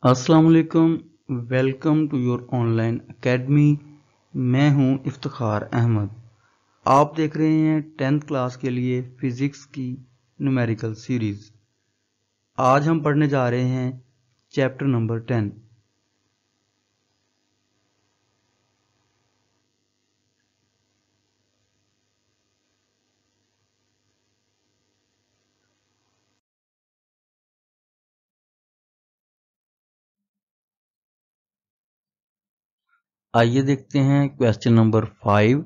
अस्सलाम वालेकुम। Welcome to your online academy. मैं हूं इफ्तिखार अहमद। आप देख रहे हैं 10th क्लास के लिए फिज़िक्स की न्यूमेरिकल सीरीज़। आज हम पढ़ने जा रहे हैं चैप्टर नंबर 10। आइए देखते हैं क्वेश्चन नंबर 5।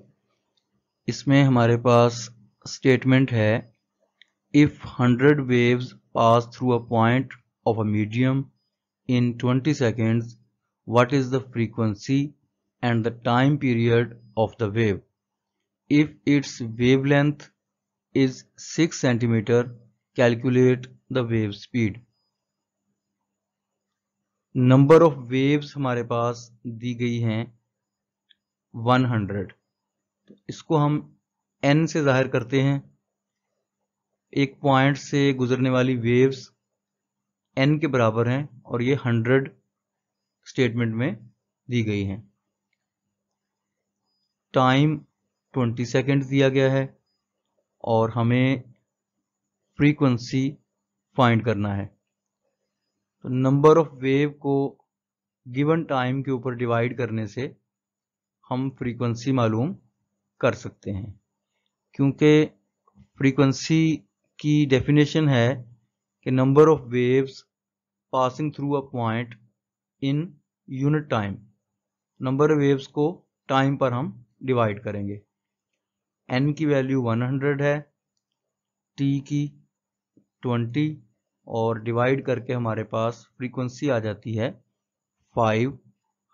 इसमें हमारे पास स्टेटमेंट है, if 100 waves pass through a point of a medium in 20 seconds, what is the frequency and the time period of the wave? If its wavelength is 6 centimeter, calculate the wave speed. Number of waves हमारे पास दी गई हैं 100। इसको हम n से जाहिर करते हैं। एक पॉइंट से गुजरने वाली वेव्स n के बराबर हैं और ये 100 स्टेटमेंट में दी गई हैं। टाइम 20 सेकेंड दिया गया है और हमें फ्रीक्वेंसी फाइंड करना है। तो नंबर ऑफ वेव को गिवन टाइम के ऊपर डिवाइड करने से हम फ्रीक्वेंसी मालूम कर सकते हैं, क्योंकि फ्रीक्वेंसी की डेफिनेशन है कि number of waves passing through a point in unit time. Number of waves को टाइम पर हम डिवाइड करेंगे। n की वैल्यू 100 है, t की 20 और डिवाइड करके हमारे पास फ्रीक्वेंसी आ जाती है 5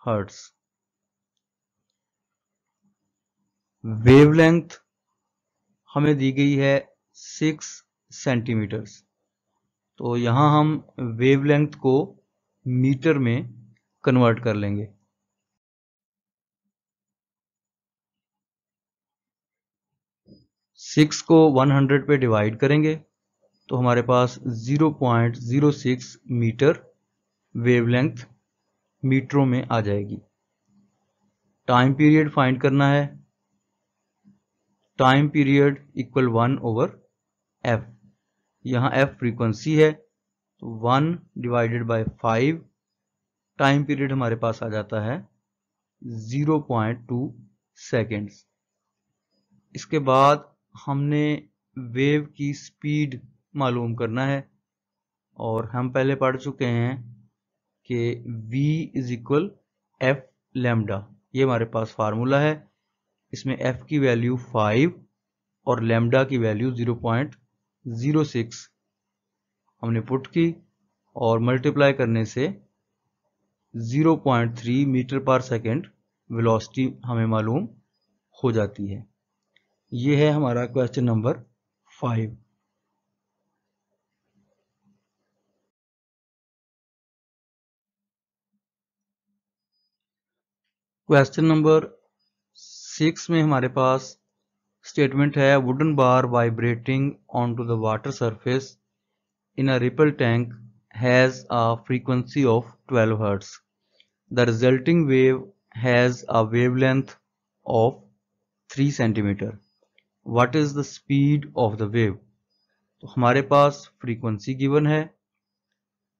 हर्ट्ज। वेवलेंथ हमें दी गई है 6 सेंटीमीटर्स। तो यहां हम वेवलेंथ को मीटर में कन्वर्ट कर लेंगे। 6 को 100 पे डिवाइड करेंगे तो हमारे पास 0.06 मीटर वेवलेंथ मीटरों में आ जाएगी। टाइम पीरियड फाइंड करना है। Time period equal 1/f। यहाँ f फ्रीक्वेंसी है तो 1 डिवाइडेड बाय 5। टाइम पीरियड हमारे पास आ जाता है 0.2 सेकेंड्स। इसके बाद हमने वेव की स्पीड मालूम करना है और हम पहले पढ़ चुके हैं कि v is equal f lambda. ये हमारे पास फार्मूला है। इसमें f की वैल्यू 5 और लैम्डा की वैल्यू 0.06 हमने पुट की और मल्टीप्लाई करने से 0.3 मीटर पर सेकेंड वेलोसिटी हमें मालूम हो जाती है। ये है हमारा क्वेश्चन नंबर 5। क्वेश्चन नंबर 6 में हमारे पास स्टेटमेंट है, wooden bar vibrating on to the water surface in a ripple tank has a frequency of 12 Hz. The resulting wave has a wavelength of 3 centimeter. What is the speed of the wave? तो हमारे पास frequency given है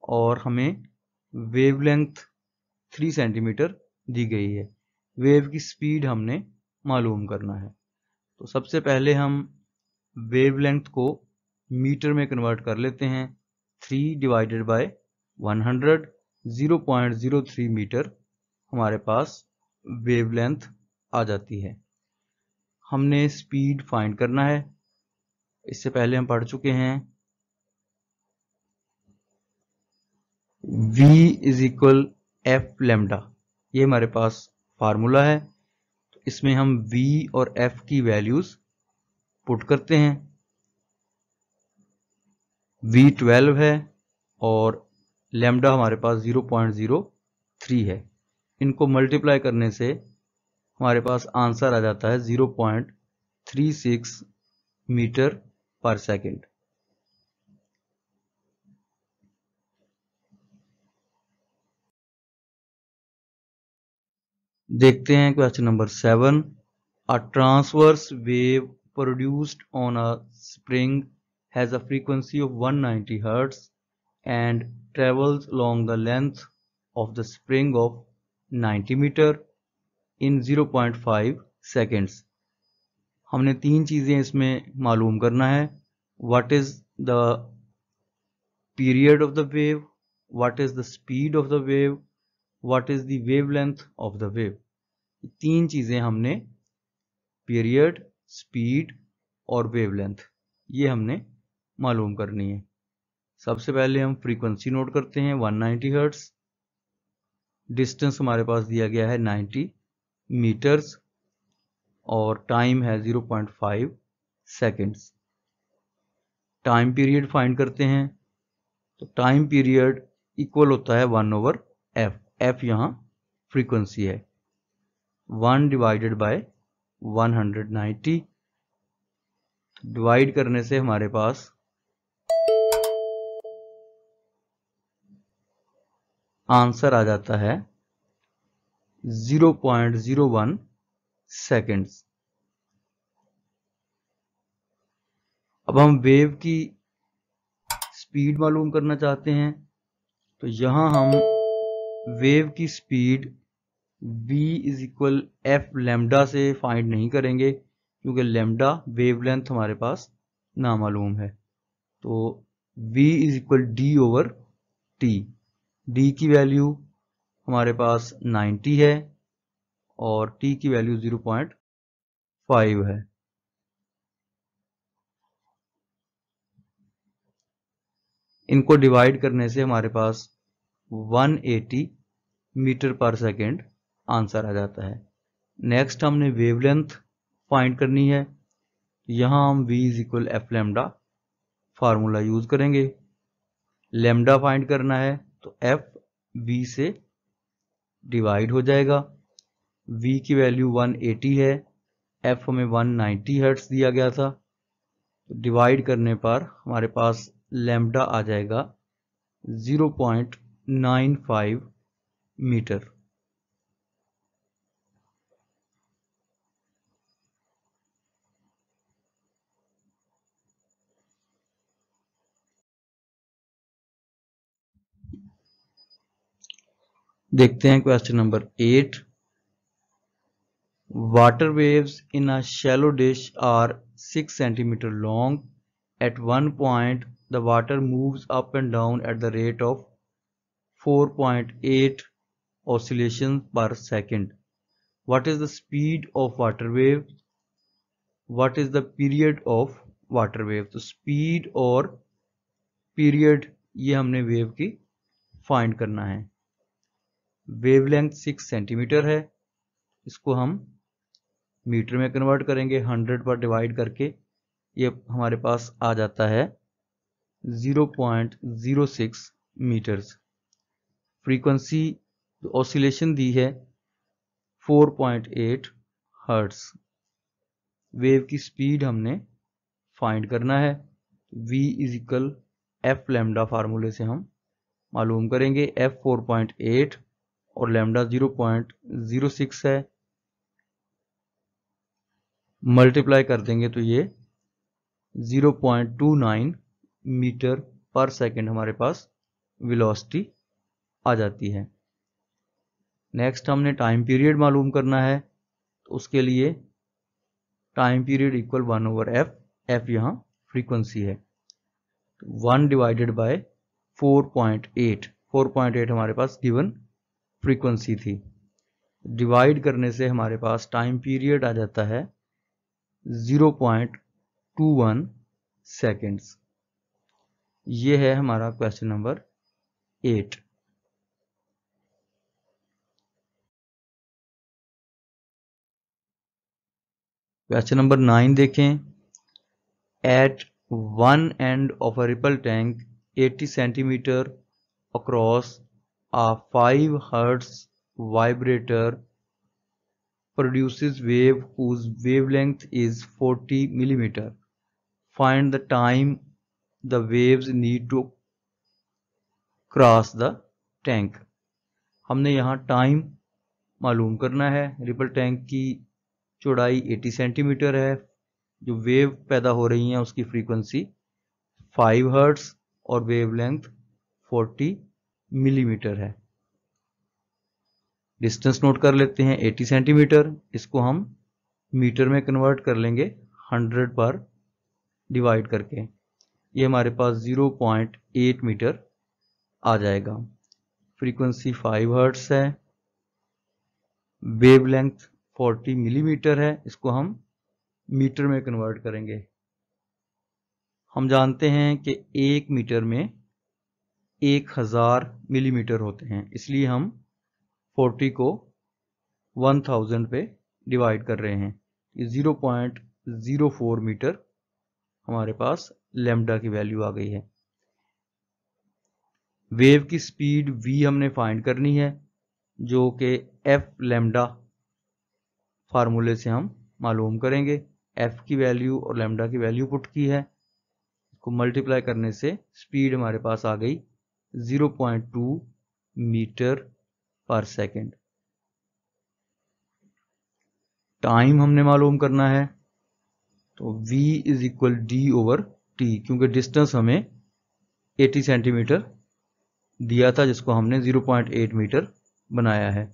और हमें wavelength 3 centimetre दी गई है। Wave की speed हमने मालूम करना है। तो सबसे पहले हम वेवलेंथ को मीटर में कन्वर्ट कर लेते हैं। 3 डिवाइडेड बाय 100, 0.03 मीटर हमारे पास वेवलेंथ आ जाती है। हमने स्पीड फाइंड करना है। इससे पहले हम पढ़ चुके हैं v is equal F lambda. ये हमारे पास फार्मूला है। तो इसमें हम v और f की वैल्यूज पुट करते हैं। v 12 है और लैम्डा हमारे पास 0.03 है। इनको मल्टीप्लाई करने से हमारे पास आंसर आ जाता है 0.36 मीटर पर सेकेंड। देखते हैं question number 7। A transverse wave produced on a spring has a frequency of 190 Hz and travels along the length of the spring of 90 meter in 0.5 seconds. हमने तीन चीजें इसमें मालूम करना है। What is the period of the wave, what is the speed of the wave, what is the wavelength of the wave। तीन चीजें हमने पीरियड, स्पीड और वेवलेंथ ये हमने मालूम करनी है। सबसे पहले हम फ्रीक्वेंसी नोट करते हैं 190 हर्ट्ज। डिस्टेंस हमारे पास दिया गया है 90 मीटर्स और टाइम है 0.5 सेकेंड्स। टाइम पीरियड फाइंड करते हैं तो टाइम पीरियड इक्वल होता है 1/f। f यहाँ फ्रीक्वेंसी है। 1 डिवाइडेड बाय 190, डिवाइड करने से हमारे पास आंसर आ जाता है 0.01 सेकेंड्स। अब हम वेव की स्पीड मालूम करना चाहते हैं तो यहां हम वेव की speed v is equal F lambda से फाइंड नहीं करेंगे क्योंकि लैम्डा वेवलेंथ हमारे पास नामालूम है। तो v is equal D over T. d की वैल्यू हमारे पास 90 है और t की वैल्यू 0.5 है। इनको डिवाइड करने से हमारे पास 180 मीटर पर सेकेंड आंसर आ जाता है। नेक्स्ट हमने वेवलेंथ फाइंड करनी है। यहां हम v is equal F lambda formula use करेंगे। लैम्डा फाइंड करना है तो f v से डिवाइड हो जाएगा। v की वैल्यू 180 है, f हमें 190 हर्ट्ज दिया गया था, तो डिवाइड करने पर हमारे पास लैम्डा आ जाएगा 0.95 मीटर। देखते हैं question number 8। Water waves in a shallow dish are 6 centimeter long. At one point, the water moves up and down at the rate of 4.8 oscillations per second. What is the speed of water wave? What is the period of water wave? तो speed और period ये हमने wave की find करना है। Wavelength 6 centimetre है, इसको हम मीटर में कन्वर्ट करेंगे 100 पर डिवाइड करके, ये हमारे पास आ जाता है 0.06 मीटर्स। फ्रीक्वेंसी ऑसिलेशन दी है 4.8 हर्ट्ज। वेव की स्पीड हमने फाइंड करना है। v is equal F lambda फार्मूले से हम मालूम करेंगे। f 4.8 और लैम्डा 0.06 है, मल्टीप्लाई कर देंगे तो ये 0.29 मीटर पर सेकेंड हमारे पास वेलोसिटी आ जाती है। नेक्स्ट हमने टाइम पीरियड मालूम करना है तो उसके लिए time period equal 1/f। f यहाँ फ्रीक्वेंसी है। 1 डिवाइडेड बाय 4.8, 4.8 हमारे पास गिवन फ्रीक्वेंसी थी। डिवाइड करने से हमारे पास टाइम पीरियड आ जाता है 0.21 सेकेंड्स। ये है हमारा क्वेश्चन नंबर 8। क्वेश्चन नंबर 9 देखें। At one end of a ripple tank 80 centimeter across, a 5 Hz vibrator produces wave whose wavelength is 40 millimeter. Find the time the waves need to cross the tank. हमने यहाँ time मालूम करना है। Ripple tank की चौड़ाई 80 centimetre है। जो wave पैदा हो रही हैं उसकी फ्रीक्वेंसी 5 हर्ट्ज और वेवलेंथ 40 मिलीमीटर है। डिस्टेंस नोट कर लेते हैं 80 सेंटीमीटर। इसको हम मीटर में कन्वर्ट कर लेंगे 100 पर डिवाइड करके। ये हमारे पास 0.8 मीटर आ जाएगा। फ्रीक्वेंसी 5 हर्ट्ज है, वेवलेंथ 40 मिलीमीटर है। इसको हम मीटर में कन्वर्ट करेंगे। हम जानते हैं कि 1 मीटर में 1000 मिलीमीटर होते हैं, इसलिए हम 40 को 1000 पे डिवाइड कर रहे हैं। ये 0.04 मीटर हमारे पास लैम्डा की वैल्यू आ गई है। वेव की स्पीड v हमने फाइंड करनी है, जो कि एफ लैम्डा फार्मूले से हम मालूम करेंगे। f की वैल्यू और लैम्डा की वैल्यू पुट की है, इसको मल्टीप्लाई करने से स्पीड हमारे पास आ गई 0.2 मीटर पर सेकेंड। टाइम हमने मालूम करना है, तो v is equal D over T, क्योंकि डिस्टेंस हमें 80 सेंटीमीटर दिया था जिसको हमने 0.8 मीटर बनाया है।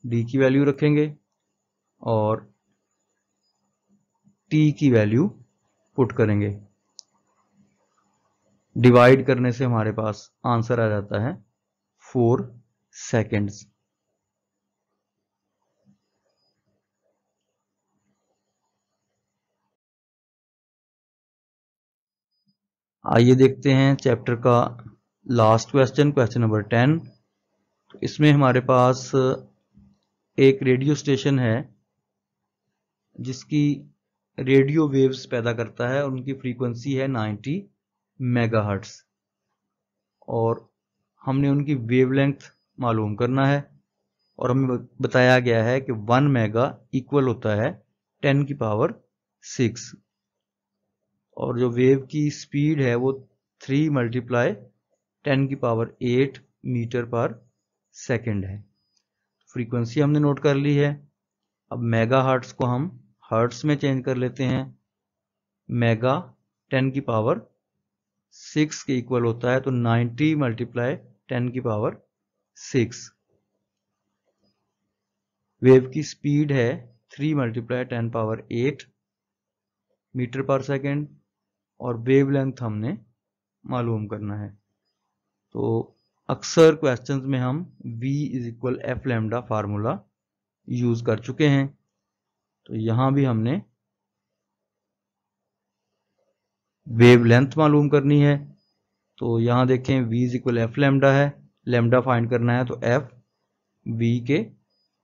d की वैल्यू रखेंगे और t की वैल्यू पुट करेंगे। डिवाइड करने से हमारे पास आंसर आ जाता है 4 सेकेंड्स। आइए देखते हैं चैप्टर का लास्ट क्वेश्चन, क्वेश्चन नंबर 10। तो इसमें हमारे पास एक रेडियो स्टेशन है जिसकी रेडियो वेव्स पैदा करता है और उनकी फ्रीक्वेंसी है 90 मेगाहर्ट्ज, और हमने उनकी वेवलेंथ मालूम करना है। और हमें बताया गया है कि 1 मेगा इक्वल होता है 10 की पावर 6, और जो वेव की स्पीड है वो 3 मल्टीप्लाई 10 की पावर 8 मीटर पर सेकेंड है। फ्रीक्वेंसी हमने नोट कर ली है। अब मेगा हर्ट्स को हम हर्ट्स में चेंज कर लेते हैं। मेगा 10 की पावर 6 के इक्वल होता है, तो 90 मल्टीप्लाई 10 की पावर 6। वेव की स्पीड है 3 मल्टीप्लाई 10 पावर 8 मीटर पर सेकेंड, और वेवलेंथ हमने मालूम करना है। तो अक्सर क्वेश्चंस में हम v is equal F lambda formula use कर चुके हैं, तो यहां भी हमने वेवलेंथ मालूम करनी है। तो यहां देखें v is equal F lambda है, लैम्डा फाइंड करना है, तो f v के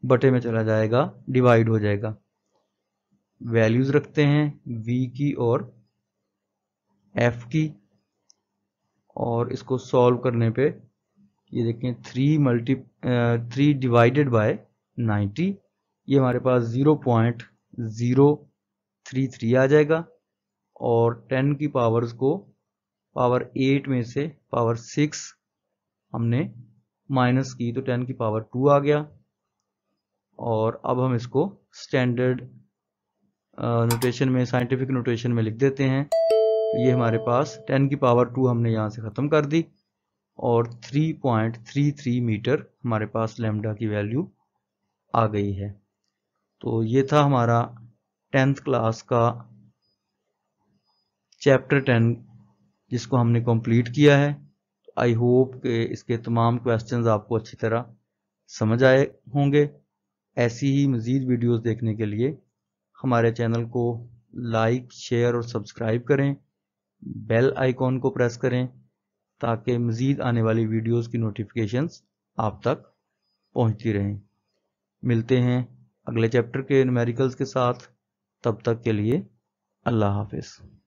बटे में चला जाएगा, डिवाइड हो जाएगा। वैल्यूज रखते हैं v की और f की, और इसको सॉल्व करने पे ये देखें 3 डिवाइडेड बाय 90, ये हमारे पास 0.033 आ जाएगा। और 10 की पावर्स को पावर 8 में से पावर 6 हमने माइनस की, तो 10 की पावर 2 आ गया। और अब हम इसको स्टैंडर्ड नोटेशन में, साइंटिफिक नोटेशन में लिख देते हैं। तो ये हमारे पास 10 की पावर 2 हमने यहाँ से ख़त्म कर दी, और 3.33 मीटर हमारे पास लैम्डा की वैल्यू आ गई है। तो ये था हमारा 10th क्लास का चैप्टर 10, जिसको हमने कंप्लीट किया है। आई होप कि इसके तमाम क्वेश्चंस आपको अच्छी तरह समझ आए होंगे। ऐसी ही मज़ीद वीडियोस देखने के लिए हमारे चैनल को लाइक, शेयर और सब्सक्राइब करें। बेल आइकॉन को प्रेस करें ताकि मज़ीद आने वाली वीडियोस की नोटिफिकेशंस आप तक पहुंचती रहें। मिलते हैं अगले चैप्टर के न्यूमेरिकल्स के साथ। तब तक के लिए अल्लाह हाफिज़।